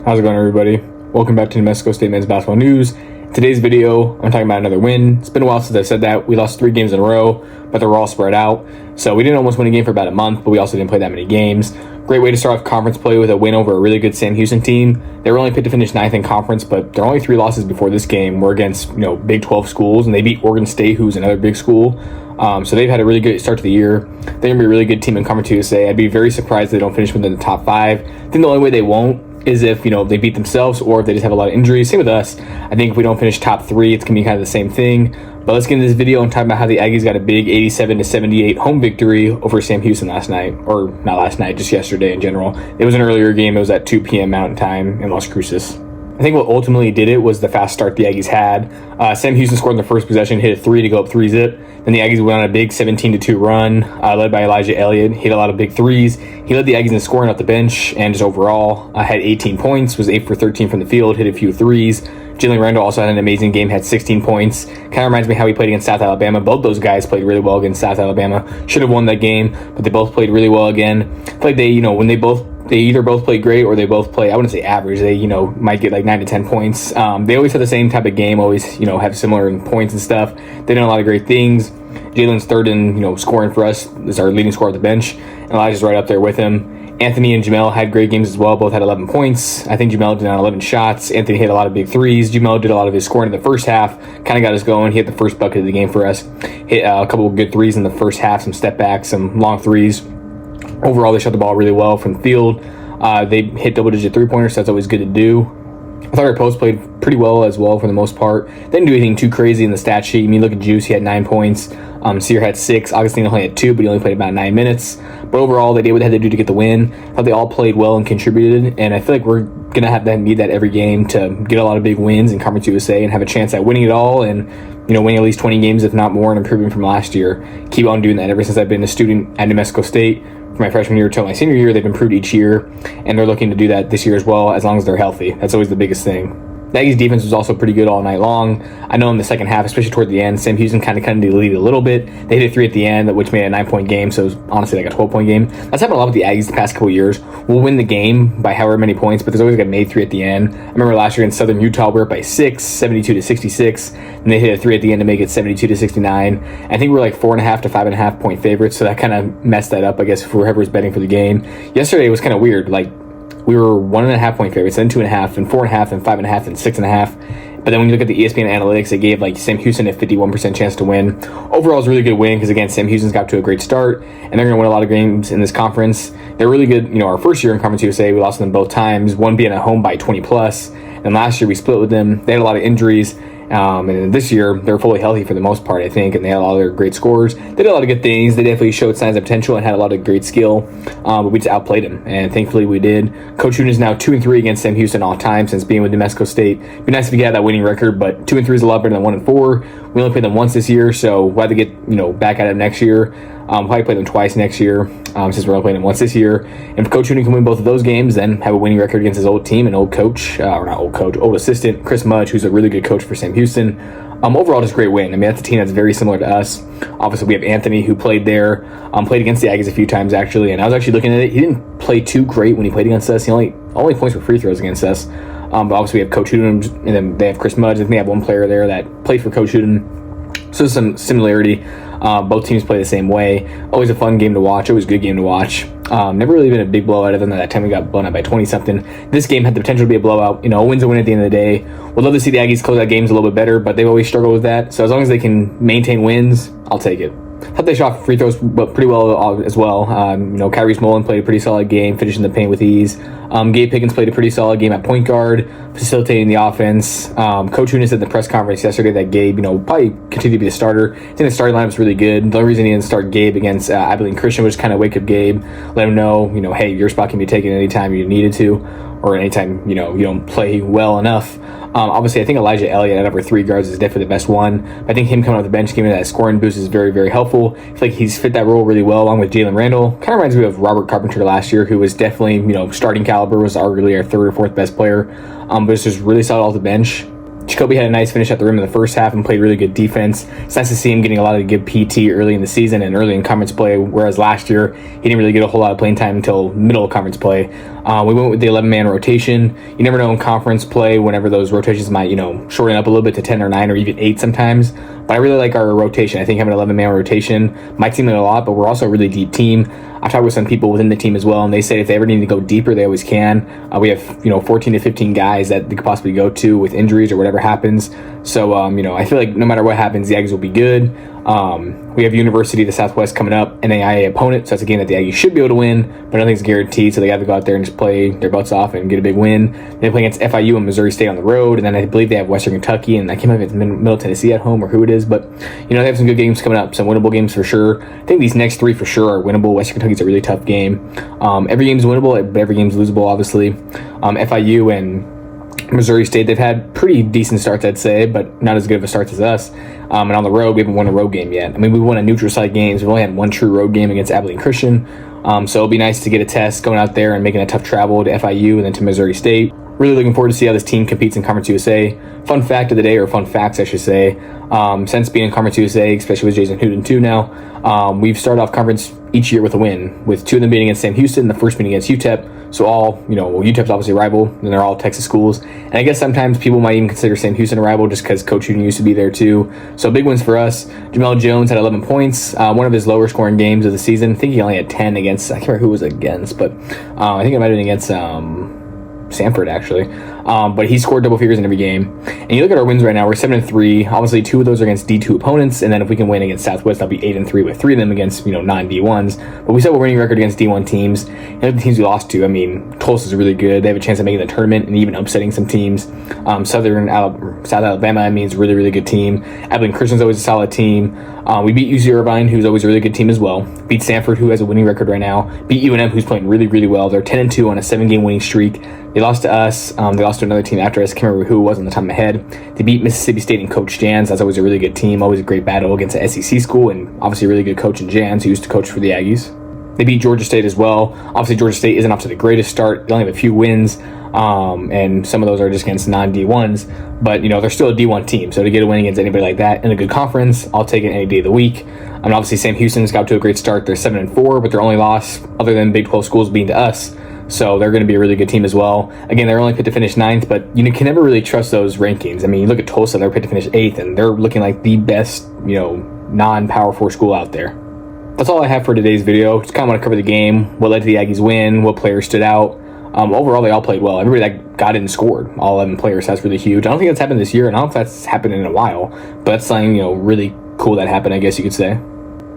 How's it going, everybody? Welcome back to New Mexico State men's basketball news. Today's video, I'm talking about another win. It's been a while since I said that. We lost 3 games in a row, but they were all spread out. So we didn't almost win a game for about a month, but we also didn't play that many games. Great way to start off conference play with a win over a really good Sam Houston team. They were only picked to finish 9th in conference, but their only 3 losses before this game were against Big 12 schools, and they beat Oregon State, who's another big school. So they've had a really good start to the year. They're going to be a really good team in Conference USA. I'd be very surprised if they don't finish within the top 5. I think the only way they won't is if they beat themselves or if they just have a lot of injuries. Same with us. I think if we don't finish top 3, it's gonna be kind of the same thing. But let's get into this video and talk about how the Aggies got a big 87-78 home victory over Sam Houston last night, or not last night, just yesterday in general. It was an earlier game. It was at 2 p.m. Mountain Time in Las Cruces. I think what ultimately did it was the fast start the Aggies had. Sam Houston scored in the first possession, hit a 3 to go up 3-zip. Then the Aggies went on a big 17-2 run, led by Elijah Elliott. Hit a lot of big threes. He led the Aggies in scoring off the bench, and just overall had 18 points, was 8 for 13 from the field, hit a few threes. Jalen Randall also had an amazing game, had 16 points. Kind of reminds me how he played against South Alabama. Both those guys played really well against South Alabama. Should have won that game, but they both played really well again. I feel like they, when they either both play great or they both play, I wouldn't say average. They, might get like 9 to 10 points. They always have the same type of game, always, have similar points and stuff. They did a lot of great things. Jalen's third in, scoring for us, is our leading scorer at the bench. And Elijah's right up there with him. Anthony and Jamel had great games as well. Both had 11 points. I think Jamel did on 11 shots. Anthony hit a lot of big threes. Jamel did a lot of his scoring in the first half. Kind of got us going. He hit the first bucket of the game for us. Hit a couple of good threes in the first half, some step backs, some long threes. Overall, they shot the ball really well from the field. They hit double-digit three-pointers, so that's always good to do. I thought our post played pretty well as well for the most part. They didn't do anything too crazy in the stat sheet. I mean, look at Juice, he had 9 points. Sear had 6. Augustine only had 2, but he only played about 9 minutes. But overall, they did what they had to do to get the win. I thought they all played well and contributed, and I feel like we're going to need that every game to get a lot of big wins in Conference USA and have a chance at winning it all and, winning at least 20 games, if not more, and improving from last year. Keep on doing that. Ever since I've been a student at New Mexico State, from my freshman year till my senior year, they've improved each year, and they're looking to do that this year as well, as long as they're healthy. That's always the biggest thing. The Aggies defense was also pretty good all night long. I know in the second half, especially toward the end, Sam Houston kind of the lead a little bit. They hit a 3 at the end, which made a 9-point game, so it was honestly like a 12-point game. That's happened a lot with the Aggies the past couple of years. We'll win the game by however many points, but there's always like a made 3 at the end. I remember last year in Southern Utah, we were up by 6, 72-66, and they hit a 3 at the end to make it 72-69. I think we're like 4.5 to 5.5 point favorites, so that kind of messed that up, I guess, for whoever's betting for the game. Yesterday it was kind of weird. We were 1.5 point favorites, then 2.5, and 4.5, and 5.5, and 6.5. But then when you look at the ESPN analytics, it gave Sam Houston a 51% chance to win. Overall, it's a really good win because, again, Sam Houston's got to a great start, and they're going to win a lot of games in this conference. They're really good. Our first year in Conference USA, we lost them both times, one being at home by 20+. And last year, we split with them. They had a lot of injuries. And this year, they're fully healthy for the most part, I think, and they had a lot of their great scores. They did a lot of good things. They definitely showed signs of potential and had a lot of great skill, but we just outplayed them, and thankfully we did. Coach Hoon is now 2-3 against Sam Houston all time since being with New Mexico State. It'd be nice if we had that winning record, but 2-3 is a lot better than 1-4. We only played them once this year, so we'll have to get back at them next year. Probably play them twice next year, since we're only playing them once this year. And if Coach Hoon can win both of those games, then have a winning record against his old team and old assistant, Chris Mudge, who's a really good coach for Sam Houston. Overall, just a great win. I mean, that's a team that's very similar to us. Obviously, we have Anthony, who played there, played against the Aggies a few times, actually. And I was actually looking at it. He didn't play too great when he played against us. He only points for free throws against us. But obviously, we have Coach Hoon, and then they have Chris Mudge. I think they have one player there that played for Coach Hoon. So there's some similarity. Both teams play the same way. Always a fun game to watch. Always a good game to watch. Never really been a big blowout other than that time we got blown out by 20-something. This game had the potential to be a blowout. A win's a win at the end of the day. Would love to see the Aggies close out games a little bit better, but they've always struggled with that. So as long as they can maintain wins, I'll take it. Thought they shot free throws pretty well as well. Kyrie Smolin played a pretty solid game, finishing the paint with ease. Gabe Pickens played a pretty solid game at point guard, facilitating the offense. Coach Hoon said in the press conference yesterday that Gabe, probably continue to be the starter. I think the starting lineup was really good. The only reason he didn't start Gabe against Abilene Christian was kind of wake up Gabe, let him know, hey, your spot can be taken anytime you needed to, or anytime, you don't play well enough. Obviously, I think Elijah Elliott at number 3 guards is definitely the best one. I think him coming off the bench, giving that scoring boost is very, very helpful. I feel like he's fit that role really well, along with Jalen Randall. Kind of reminds me of Robert Carpenter last year, who was definitely, starting caliber, was arguably our 3rd or 4th best player. But it's just really solid off the bench. Jacoby had a nice finish at the rim in the first half and played really good defense. It's nice to see him getting a lot of good PT early in the season and early in conference play, whereas last year he didn't really get a whole lot of playing time until middle of conference play. We went with the 11-man rotation. You never know in conference play whenever those rotations might, shorten up a little bit to 10 or 9 or even 8 sometimes. But I really like our rotation. I think having an 11-man rotation might seem like a lot, but we're also a really deep team. I've talked with some people within the team as well, and they say if they ever need to go deeper, they always can. We have 14 to 15 guys that they could possibly go to with injuries or whatever happens. So I feel like no matter what happens, the Aggies will be good. We have University of the Southwest coming up, NAIA opponent, so that's a game that the Aggies should be able to win, but nothing's guaranteed, so they have to go out there and just play their butts off and get a big win. They play against FIU and Missouri State on the road, and then I believe they have Western Kentucky, and I can't remember if it's Middle Tennessee at home or who it is, but they have some good games coming up, some winnable games for sure. I think these next 3 for sure are winnable. Western Kentucky's a really tough game. Every game's winnable, but every game's losable, obviously. FIU and Missouri State, they've had pretty decent starts, I'd say, but not as good of a start as us. And on the road, we haven't won a road game yet. I mean, we won a neutral site games. We've only had one true road game against Abilene Christian. So it'll be nice to get a test going out there and making a tough travel to FIU and then to Missouri State. Really looking forward to see how this team competes in Conference USA. Fun fact of the day, or fun facts, I should say. Since being in Conference USA, especially with Jason Huden too now, we've started off conference each year with a win, with 2 of them being against Sam Houston, the first being against UTEP. So all, UTEP's obviously a rival, and they're all Texas schools. And I guess sometimes people might even consider Sam Houston a rival just because Coach Huden used to be there too. So big wins for us. Jamel Jones had 11 points, one of his lower scoring games of the season. I think he only had 10 against, I can't remember who it was against, but I think it might have been against Sanford actually, but he scored double figures in every game. And you look at our wins right now, we're 7-3. Obviously 2 of those are against D2 opponents, and then if we can win against Southwest, that'll be 8-3 with 3 of them against non-D1s. But we still have a winning record against D1 teams. And the teams we lost to, Tulsa's really good. They have a chance of making the tournament and even upsetting some teams. South Alabama, is a really, really good team. Abilene Christian's always a solid team. We beat UC Irvine, who's always a really good team as well. Beat Sanford, who has a winning record right now. Beat UNM, who's playing really, really well. They're 10-2 on a 7-game winning streak. They lost to us. They lost to another team after us. I can't remember who it was on the top of my head. They beat Mississippi State and Coach Jans. That's always a really good team. Always a great battle against an SEC school, and obviously a really good coach in Jans, who used to coach for the Aggies. They beat Georgia State as well. Obviously, Georgia State isn't off to the greatest start. They only have a few wins, and some of those are just against non-D1s. But, they're still a D1 team. So to get a win against anybody like that in a good conference, I'll take it any day of the week. Obviously, Sam Houston's got to a great start. They're 7-4, but their only loss, other than Big 12 schools, being to us. So they're going to be a really good team as well. Again, they're only picked to finish 9th, but you can never really trust those rankings. You look at Tulsa, they're picked to finish 8th, and they're looking like the best, non-Power 4 school out there. That's all I have for today's video. Just kind of want to cover the game, what led to the Aggies win, what players stood out. Overall, they all played well. Everybody that got in scored, all 11 players. That's really huge. I don't think that's happened this year, and I don't know if that's happened in a while, but that's something, really cool that happened, I guess you could say.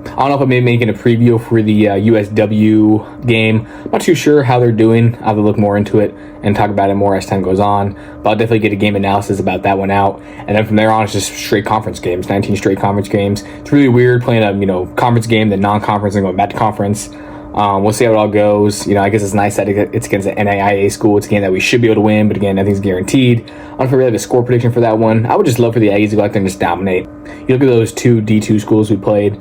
I don't know if I'm maybe making a preview for the USW game. I'm not too sure how they're doing. I'll have to look more into it and talk about it more as time goes on. But I'll definitely get a game analysis about that one out. And then from there on, it's just straight conference games, 19 straight conference games. It's really weird playing a conference game, then non-conference, and going back to conference. We'll see how it all goes. I guess it's nice that it's against an NAIA school. It's a game that we should be able to win, but again, nothing's guaranteed. I don't know if I really have a score prediction for that one. I would just love for the Aggies to go out there and just dominate. You look at those 2 D2 schools we played,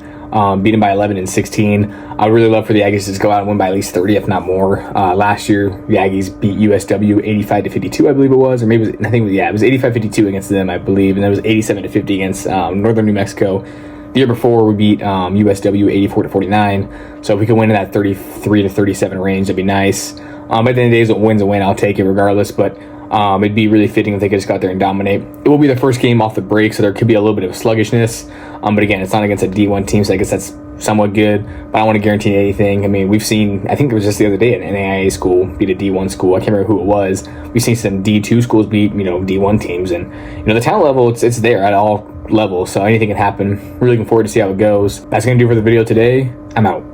beat them by 11 and 16. I would really love for the Aggies to just go out and win by at least 30, if not more. Last year, the Aggies beat USW 85-52, I believe it was, or maybe it was 85-52 against them, I believe, and then it was 87-50 against Northern New Mexico. The year before, we beat USW 84-49. So if we could win in that 33-37 range, that'd be nice. At the end of the day, a win's a win. I'll take it regardless. But it'd be really fitting if they could just go out there and dominate. It will be the first game off the break, so there could be a little bit of sluggishness. But again, it's not against a D1 team, so I guess that's somewhat good. But I don't want to guarantee anything. We've seen, I think it was just the other day, an NAIA school beat a D1 school. I can't remember who it was. We've seen some D2 schools beat, D1 teams. And, the talent level, it's there at all levels. So anything can happen. Really looking forward to see how it goes. That's going to do for the video today. I'm out.